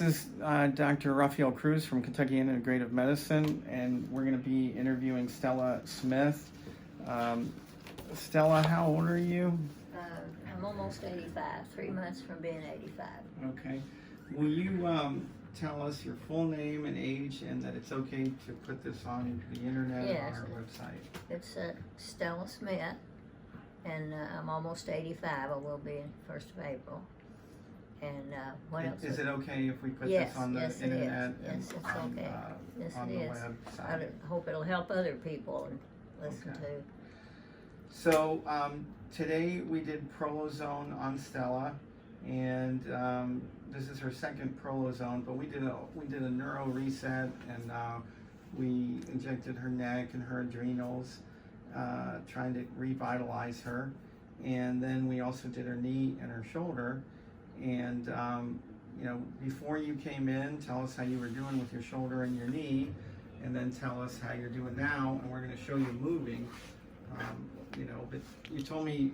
This is Dr. Rafael Cruz from Kentuckiana Integrative Medicine, and we're going to be interviewing Stella Smith. Stella, how old are you? I'm almost 85, 3 months from being 85. Okay. Will you tell us your full name and age, and that it's okay to put this on the internet Yes. or our website? It's Stella Smith, and I'm almost 85. I will be in 1st of April. And what else? Is it okay if we put Yes, this on the yes, it internet? is. Yes, it's on, okay. Yes, on it the is. website? I hope it'll help other people and listen Okay. to. So today we did prolozone on Stella, and this is her second prolozone. But we did a neuro reset, and we injected her neck and her adrenals, trying to revitalize her. And then we also did her knee and her shoulder. And you know, before you came in, tell us how you were doing with your shoulder and your knee, and then tell us how you're doing now. And we're going to show you moving. You know, but you told me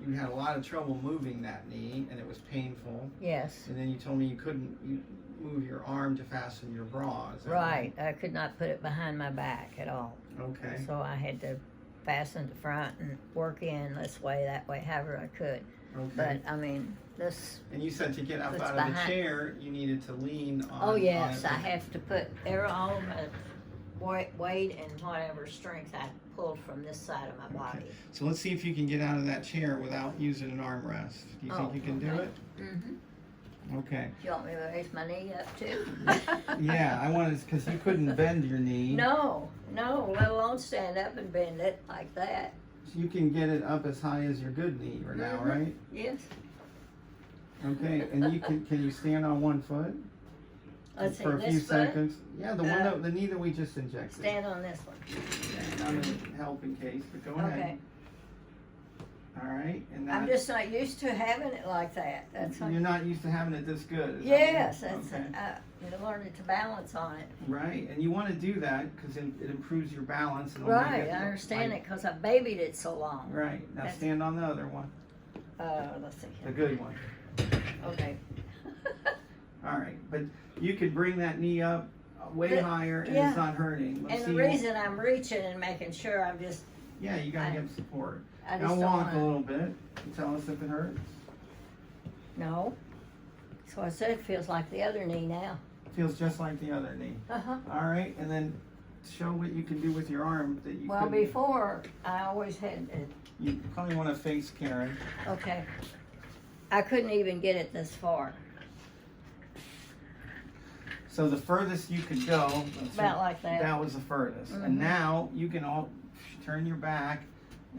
you had a lot of trouble moving that knee, and it was painful. Yes. And then you told me you couldn't move your arm to fasten your bra. Is that Right. I could not put it behind my back at all. Okay. So I had to fasten the front and work in this way, that way, however I could. Okay. But I mean, this. And you said to get up It's out of the behind- chair, you needed to lean on. Oh yes, on I have to put all of my weight and whatever strength I pulled from this side of my body. Okay. So let's see if you can get out of that chair without using an armrest. Do you think you can do it? Mm-hmm. Okay. Do you want me to raise my knee up too? Yeah, I wanted, because you couldn't bend your knee. No, let alone stand up and bend it like that. So you can get it up as high as your good knee right now, Mhm. right? Yes. Okay, and you can you stand on one foot Let's see, for a few this foot. seconds? Yeah, the knee that we just injected. Stand on this one. And I'm gonna help in case, but go ahead. Okay. All right, and I'm that, just not used to having it like that. That's you're not used to having it this good. Is that yes. right? That's Okay. you learned to balance on it. Right, and you want to do that because it improves your balance. And it'll make Right, it I look understand like- it because I babied it so long. Right, now That's- stand on the other one, Let's see. the good one. Okay. All right, but you could bring that knee up way The- higher and yeah. it's not hurting. Let's And see the reason I'm reaching and making sure I'm just, Yeah, you gotta I- give support. I Now just don't walk a wanna, little bit and tell us if it hurts. no. So I said it feels like the other knee now. Feels just like the other knee. Uh-huh. All right, and then show what you can do with your arm that you Well, couldn't- before, I always had, You probably want to face Karen. okay. I couldn't even get it this far. So the furthest you could go, About like that. that was the furthest. Mhm. And now you can all turn your back,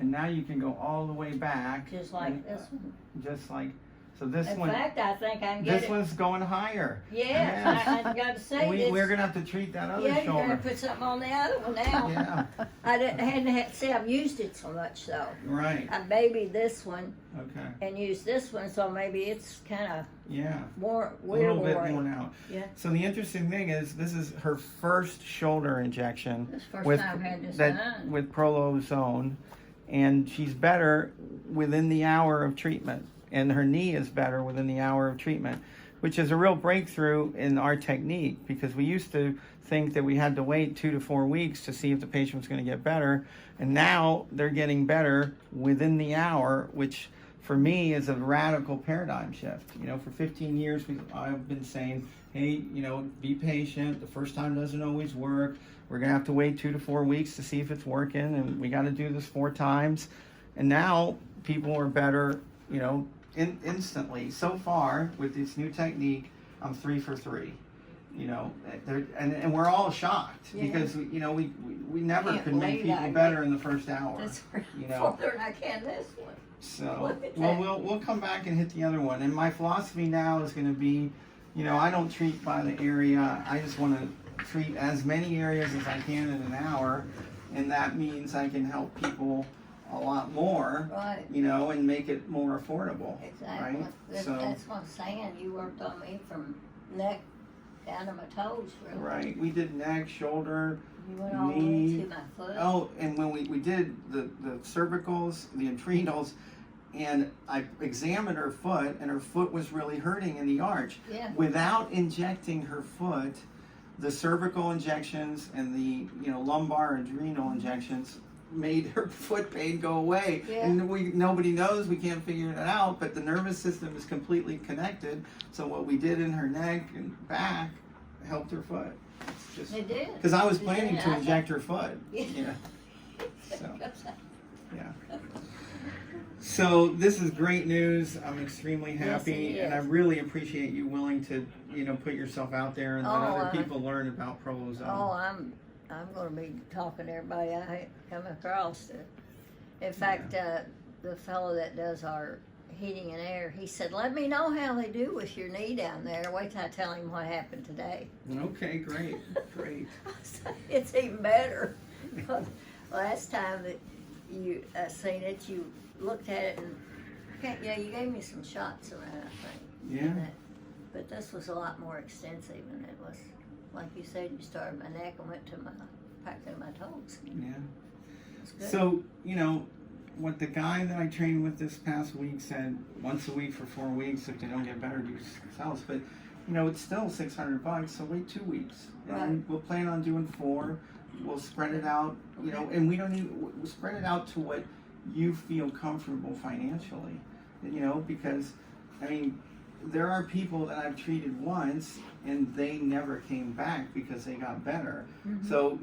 and now you can go all the way back. Just like and, this one. Just like, so this In one, fact, I think I can get this it. one's going higher. Yes, I got to say this. We're gonna have to treat that other Yeah, you're shoulder. gonna put something on the other one now. Yeah. I hadn't had, see, I've used it so much though. Right. I babied this one Okay. and used this one, so maybe it's kind of Yeah. more A little bit worn. worn out. Yeah. So the interesting thing is, this is her first shoulder injection This is the first with time I've had this that done. with prolozone, and she's better within the hour of treatment, and her knee is better within the hour of treatment, which is a real breakthrough in our technique, because we used to think that we had to wait 2 to 4 weeks to see if the patient was going to get better, and now they're getting better within the hour, which for me is a radical paradigm shift. You know, for 15 years I've been saying, hey, you know, be patient. The first time doesn't always work. We're gonna have to wait 2 to 4 weeks to see if it's working, and we got to do this 4 times. And now people are better, you know, instantly. So far with this new technique, I'm 3 for 3. You know, and we're all shocked because you know we never Can't could make believe people I better in the first hour. That's You know. farther than I can this one. So, Look at well, that. we'll come back and hit the other one. And my philosophy now is going to be, you know, I don't treat by the area. I just want to treat as many areas as I can in an hour, and that means I can help people a lot more, Right. you know, and make it more affordable. Exactly. Right? That's, So, that's what I'm saying. You worked on me from neck down to my toes, really. right. We did neck, shoulder. You went all the way knee. to my foot. Oh, and when we did the cervicals, the adrenals, and I examined her foot, and her foot was really hurting in the arch. Yeah. Without injecting her foot, the cervical injections and the lumbar adrenal injections made her foot pain go away. Yeah. And nobody knows, we can't figure it out, but the nervous system is completely connected. So what we did in her neck and back helped her foot. It's just, It did. because I was It planning did. to inject her foot. Yeah. Yeah. So, yeah. So this is great news. I'm extremely happy, Yes, it and I is. really appreciate you willing to, put yourself out there and let Oh, other people learn about Prolozone. Oh, I'm going to be talking to everybody I come across. In fact, the fellow that does our heating and air, he said, "Let me know how they do with your knee down there. Wait till I tell him what happened today." Okay, great, great. It's even better. Last time that you seen it, you looked at it and you gave me some shots around, I think. Yeah. But this was a lot more extensive, and it was, like you said, you started my neck and went to my back to my toes. Yeah. It's good. So, what the guy that I trained with this past week said, once a week for 4 weeks, if they don't get better, do something else. But, it's still $600, so wait 2 weeks. Right. And we'll plan on doing 4. We'll spread it out, and we'll spread it out to what you feel comfortable financially, because, there are people that I've treated once and they never came back because they got better. Mm-hmm. So,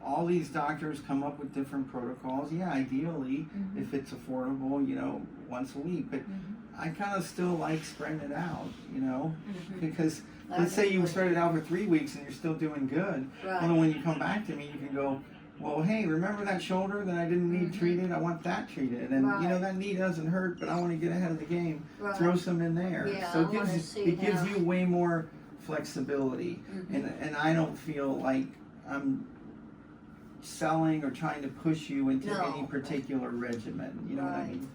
all these doctors come up with different protocols. Yeah, ideally, Mm-hmm. if it's affordable, once a week. But Mm-hmm. I kind of still like spreading it out, Mm-hmm. because I let's say you agree. started out for 3 weeks and you're still doing good. Right. Well, then when you come back to me, you can go, well, hey, remember that shoulder that I didn't need Mhm. treated? I want that treated. And, Right. that knee doesn't hurt, but I want to get ahead of the game. Right. Throw some in there. Yeah, So I wanna see it gives how- you way more flexibility. Mhm. And I don't feel like I'm selling or trying to push you into No. any particular regimen. You know what I Right. mean?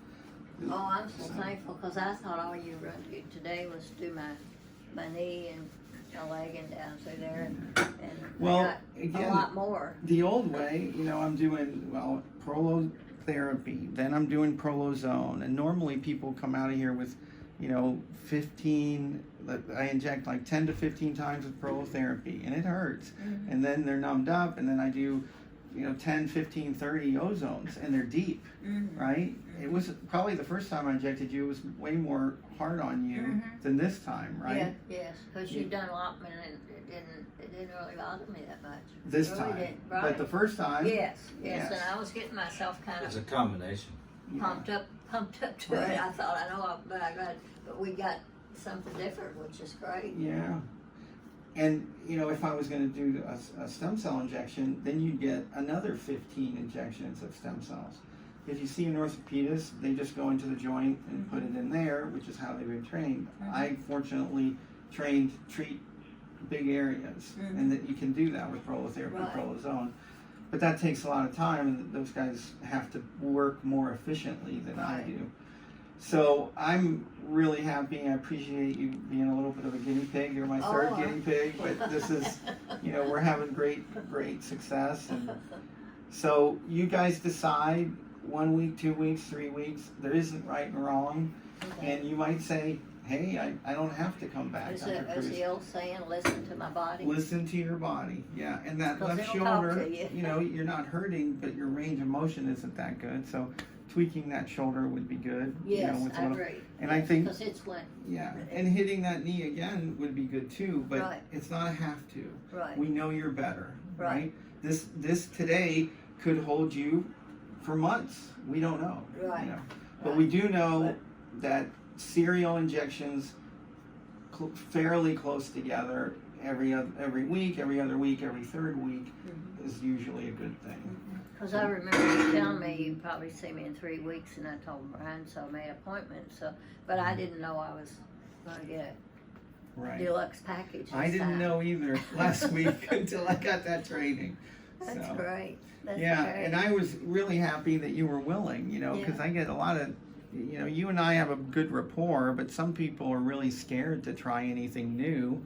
Oh, I'm so So- thankful, because I thought all you were going to do today was do my knee and my leg and down through there, and Well, I got again, a lot more. The old way, I'm doing, prolotherapy, then I'm doing Prolozone, and normally people come out of here with, 15, I inject like 10 to 15 times with prolotherapy, and it hurts. Mhm. And then they're numbed up, and then I do, 10, 15, 30 ozones, and they're deep, Mhm. right? It was probably the first time I injected you, it was way more hard on you Mhm. than this time, right? Yeah, yes, because you've done a lot, and it didn't really bother me that much. This Really time. didn't, But right. the first time, Yes, Yes. and I was getting myself kind It's a of combination. yeah. pumped up to Right. it. I thought, but we got something different, which is great. Yeah. And, if I was going to do a stem cell injection, then you'd get another 15 injections of stem cells. If you see an orthopedist, they just go into the joint and put it in there, which is how they've been trained. I fortunately treat big areas, and that you can do that with prolotherapy, Right. Prolozone. But that takes a lot of time, and those guys have to work more efficiently than I Right. do. So I'm really happy. I appreciate you being a little bit of a guinea pig. You're my third Oh, guinea pig, but this is, we're having great success. And so you guys decide 1 week, 2 weeks, 3 weeks. There isn't right and wrong. Okay. And you might say, hey, I don't have to come back. Is Dr. Cruz. the old saying, listen to my body? Listen to your body, yeah. And that 'Cause left it'll talk shoulder, to you. you're not hurting, but your range of motion isn't that good. So tweaking that shoulder would be good. Yes, with I little- agree. And I think, Because it's when, yeah, and hitting that knee again would be good too, but Right. it's not a have to. right, We know you're better, Right. right? This today could hold you for months. We don't know. Right. But Right. we do know that serial injections fairly close together every week, every other week, every third week is usually a good thing. because I remember you telling me you'd probably see me in 3 weeks, and I told Brian, so I made an appointment, but I didn't know I was going to get a Right. deluxe package. I this didn't time. know either last week until I got that training. That's So, great. That's yeah, great. and I was really happy that you were willing, because I get a lot of, you and I have a good rapport, but some people are really scared to try anything new.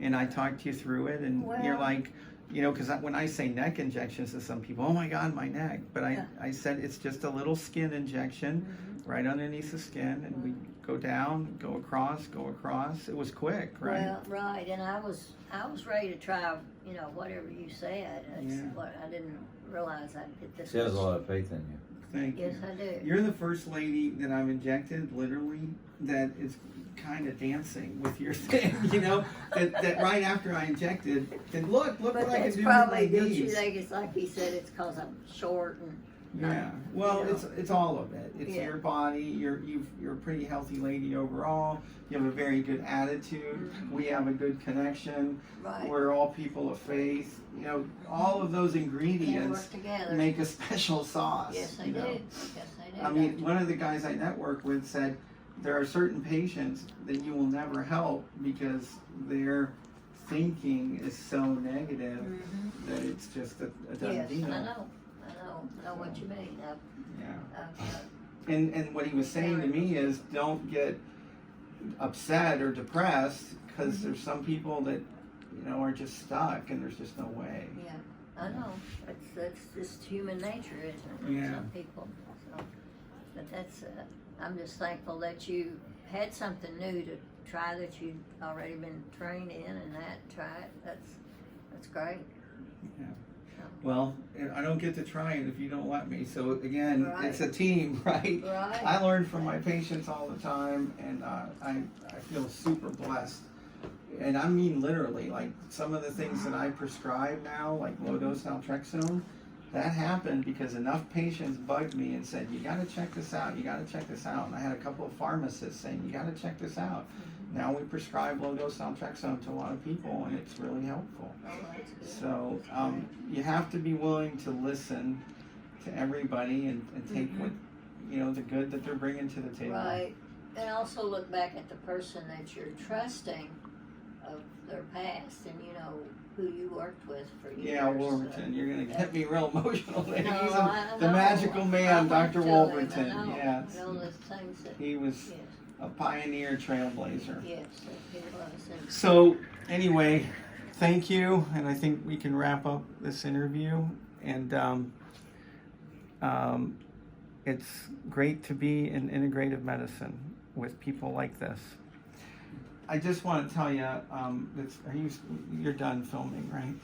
And I talked you through it, and you're Well- like, because when I say neck injections to some people, oh my God, my neck. But I said it's just a little skin injection. right underneath the skin, and we go down, go across. It was quick, right? Well, right, and I was ready to try, whatever you said. That's Yeah. what I didn't realize that this She has was. a lot of faith in you. Thank Yes, you. I do. You're the first lady that I've injected, literally, that is kind of dancing with your thing, that right after I injected, and look But what I can that's do with my probably good. You knees. think it's like he said, it's because I'm short and. Yeah, well, you know. it's all of it. It's Yeah. your body. You're a pretty healthy lady overall. You have a very good attitude. We have a good connection. Right. We're all people of faith. All of those Can ingredients work together. make a special sauce. Yes, they do. Yes, they do. I mean, one of the guys I network with said there are certain patients that you will never help because their thinking is so negative that it's just a done Yes, deal. I know what you mean. Yeah. And what he was saying to me is don't get upset or depressed because there's some people that are just stuck and there's just no way. Yeah, I know. That's just human nature, isn't it? Yeah. Some people. So, but that's. I'm just thankful that you had something new to try that you'd already been trained in, and try it. That's great. Yeah. Well, I don't get to try it if you don't let me. So again, Right. it's a team, right? Right. I learn from my patients all the time, and I feel super blessed. And I mean literally, like some of the things that I prescribe now, like low-dose naltrexone, that happened because enough patients bugged me and said, you got to check this out, you got to check this out. And I had a couple of pharmacists saying, you got to check this out. Now we prescribe low-dose naltrexone to a lot of people, and it's really helpful. Oh, that's good. So you have to be willing to listen to everybody and take what, the good that they're bringing to the table. Right, and also look back at the person that you're trusting of their past, and who you worked with for years. Yeah, Wolverton, you're going to get me real emotional there. No, He's I the know. magical man, I Dr. went to him, Wolverton. I know. Yes. I know the things that. He was Yes, a pioneer trailblazer. yes, he was. And So, anyway, thank you, and I think we can wrap up this interview. And it's great to be in integrative medicine with people like this. I just want to tell you, you're done filming, right?